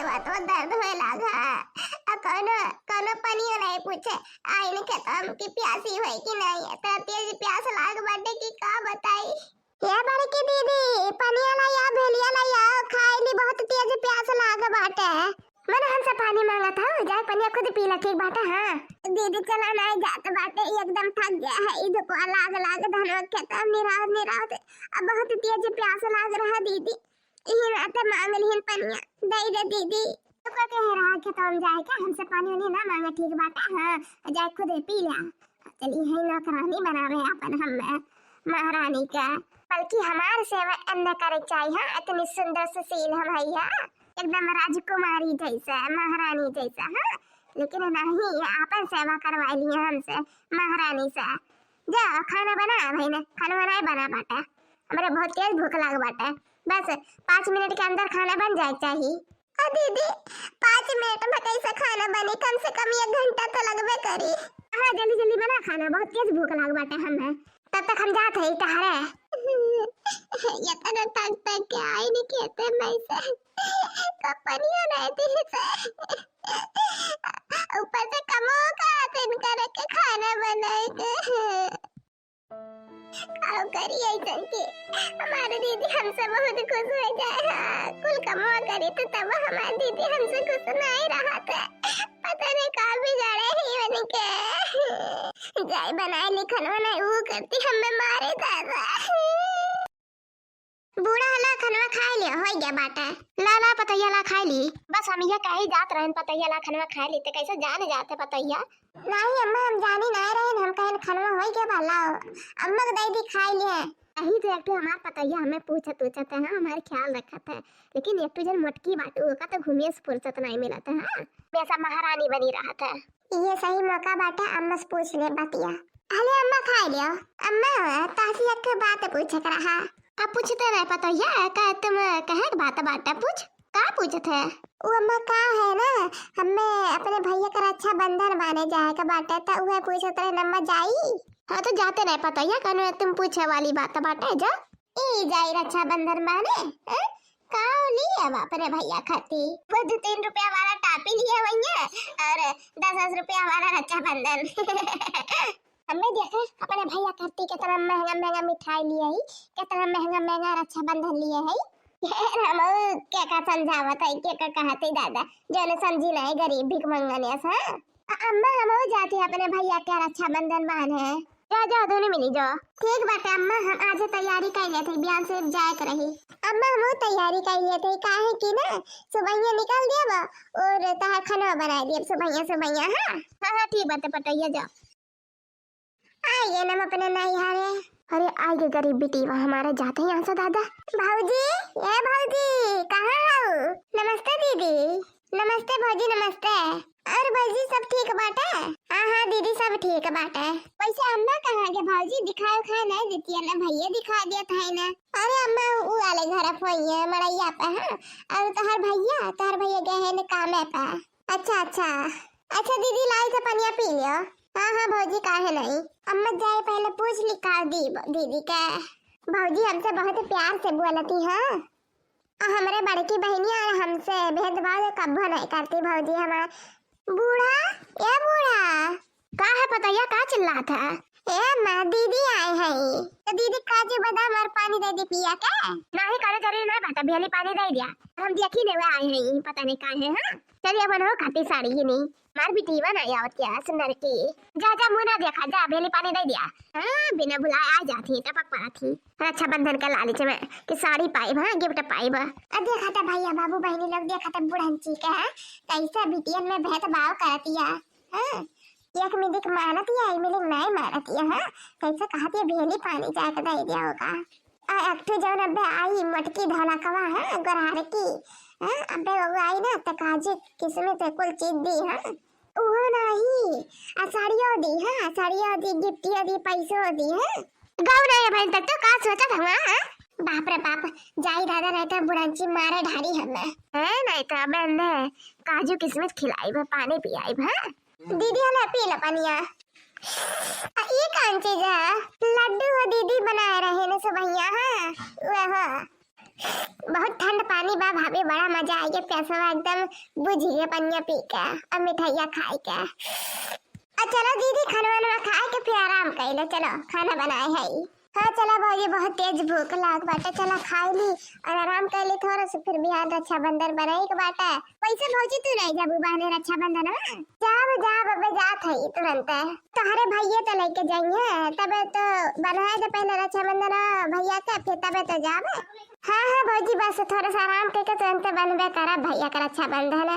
हाथ में दर्द होए लागा। कोनो कोनो पनियो नहीं पूछे आईने के हम की प्यासी होई कि नहीं है तो तेज प्यास लाग बाटे की का बताई। ये बड़ी की दीदी पनिया ला या भेलिया ला या खाईली बहुत तेज प्यास लाग बाटे। मैंने हमसे पानी मांगा था जाए पनिया खुद पी ला ठीक बाटे। हां दीदी चला नहीं जात बाटे एकदम थक गया है इधर को लाग लाग धनवा खेता निराव अब बहुत तेज प्यास लाग रहा दीदी ये रात मांग लिहन पनिया दई दे दीदी तो का कह रहा कि तुम जाए क्या हमसे पानी नहीं ना मांगे ठीक बाटे। हां जाए खुद पी ला चलिए है नौकरानी बनावे अपन हम महारानी का बल्कि हमारे सेवा अन्य करे चाहिए। इतनी सुंदर सुशील हम भैया एकदम राजकुमारी जैसा महारानी जैसा। हाँ लेकिन नहीं आपन सेवा करवा लिए हमसे महारानी से। जा खाना बना भाई ने खाना बनाए बना बाटा हमारे बहुत तेज भूख लग बाटा बस 5 मिनट के अंदर खाना बन जाए चाहिए। दीदी 5 मिनट में कैसे खाना बने कम से कम 1 घंटा तो लगबे करी। हाँ जल्दी जल्दी बना खाना बहुत तेज भूख लग बाटा हमें तब तक हम जाते हैं टहरे। ये तो तक के आई नहीं कहते मैं से कंपनियां नहीं दी से ऊपर से कमो का दिन करके खाना बनाए आओ करिए चलके हमारे दीदी हमसे बहुत खुश हो जाए। हाँ कुल कमो करी तो तब हमारी दीदी हमसे खुश नहीं रहा था पता नहीं कहाँ बिगाड़े ही बन के जाए बनाए लिखन बनाए वो करती हमें मारे दादा। बूढ़ा हला खनवा खाई लिया हो गया बाटा लाला पतैया ला खाई ली बस हम ये कहीं जात रहन पतैया ला खनवा खाई ली तो कैसे जाने जाते पतैया नहीं अम्मा हम जानी नहीं रहे हम कहीं खनवा हो गया भला अम्मा के दादी खाई लिए यही तो एक हमार पतैया हमें पूछत है। हाँ हमारे ख्याल रखा था लेकिन एक जन मटकी बात का तो घूमिए फुर्सत नहीं मिला था। हाँ वैसा महारानी बनी रहा था ये सही मौका बाटा अम्मा से पूछ ले बातिया। अरे अम्मा खाई लियो अम्मा तासी एक बात पूछ रहा अब पूछते रहे पतैया का तुम कहे बात बाटा पूछ का पूछत है वो अम्मा का है ना हमें अपने भैया का रक्षा बंधन माने जाए का बाटा था वह पूछत रहे नम्मा जाई। हाँ तो जाते रहे पतैया कनो तुम पूछे वाली बात बाटा जा ई जाई रक्षा बंधन माने काओ लिए अपने भैया खाती वो 2-3 रुपया वाला टापी लिए भैया और 10 रुपया वाला रक्षा बंधन हमें देखा अपने भैया खाती कितना महंगा महंगा मिठाई लिए है कितना महंगा महंगा रक्षा बंधन लिए है हम क्या का समझावत है क्या कहते दादा जो ने समझी नहीं गरीब भिख मंगने से। अम्मा हम जाते अपने भैया के रक्षा बंधन बांधे जा दोनों मिली जो ठीक बात है अम्मा हम आज तैयारी कर लिए थे बयान से जाए कर रही अम्मा हम तैयारी कर लिए थे काहे की ना सुबह निकल दिया और तहार खाना बना दिए सुबह। हाँ ठीक बात है पटैया जा आइए ना अपने नहीं हारे अरे आइए गरीब बेटी वहाँ हमारे जाते हैं यहाँ से दादा भाऊजी ये भाऊजी कहाँ हो नमस्ते दीदी नमस्ते भाऊजी नमस्ते अरे भाऊजी सब ठीक बाटे। हाँ दीदी सब ठीक बाटे वैसे अम्मा कहाँ गए भाऊजी दिखाओ खाए नहीं देती है ना भैया दिखा दिया था ना। अरे अम्मा वो वाले घर पे मड़ैया पे हाँ और तोहर भैया गए हैं काम पे। अच्छा दीदी लाई से पनिया पी लियो। हाँ भौजी काहे नहीं अम्मा जाए पहले पूछ ली का दीदी का भौजी हमसे बहुत प्यार से बोलती है हमारे बड़की बहनी और हमसे भेदभाव कभी नहीं करती भौजी हमारा बूढ़ा का है पतैया का चिल्ला था माँ दीदी आए हैं तो दीदी काजू बादाम और पानी दे दी पिया क्या नहीं करे जरूरी नहीं पता भेली पानी दे दिया हम देखी नहीं आए हैं पता नहीं कहाँ है। हाँ चलिए बनाओ खाती साड़ी ही नहीं मार बेटी बनाई आवत क्या सुंदर की जा मुना देखा जा भेली पानी दे दिया। हाँ बिना बुलाए आ जाती टपक पड़ा थी रक्षा बंधन का लालच में कि साड़ी पाइब हाँ गिफ्ट पाइब देखा था भैया बाबू बहनी लोग देखा था बुढ़ंची का कैसा बिटियन में भेदभाव करती है। हाँ एक मिनट मारती है मिनट नहीं मारती है। हाँ कैसे कहती है भेली पानी जाकर दे दिया होगा एकठो जौन अबे आई मटकी धोलकवा है गोरहार की अबे वो आई ना तो काजू किस्मत कुल चीज दी है वो नहीं साड़ियों दी है साड़ियों दी गिफ्टियों दी पैसों दी है गाँव नहीं भाई तक तो का सोचा था बाप रे बाप जाई दादा नहीं तो बुढ़ंची मारे ढारी हमें है नहीं तो अबे काजू किस्मत खिलाई पानी पियाई दीदी हमें पी ला पानिया ये कौन चीज है लड्डू हो दीदी बना रहे ने सुबह। हाँ बहुत ठंड पानी बा भाभी बड़ा मजा आएगा पैसा एकदम बुझिए पनिया पी के और मिठाइया खाए के। चलो दीदी खाना वाना खाए के फिर आराम कर लो। चलो खाना बनाए है। हाँ चला भौजी बहुत तेज भूख लाग बाटे। चला खा ली और आराम कर ली थोड़ा सा फिर बिहान रक्षाबंधन बनाई के बाटे। पैसे भौजी तू नहीं जाबू बहने रक्षाबंधन में जाब अब जात है तुरंत। तोहरे भैया तो लेके जाइए तबे तो बनाए दे पहले रक्षाबंधन भैया के फिर तबे तो जाबे। हाँ भौजी बस थोड़ा सा आराम करके तुरंत बनबे करा भैया का रक्षाबंधन।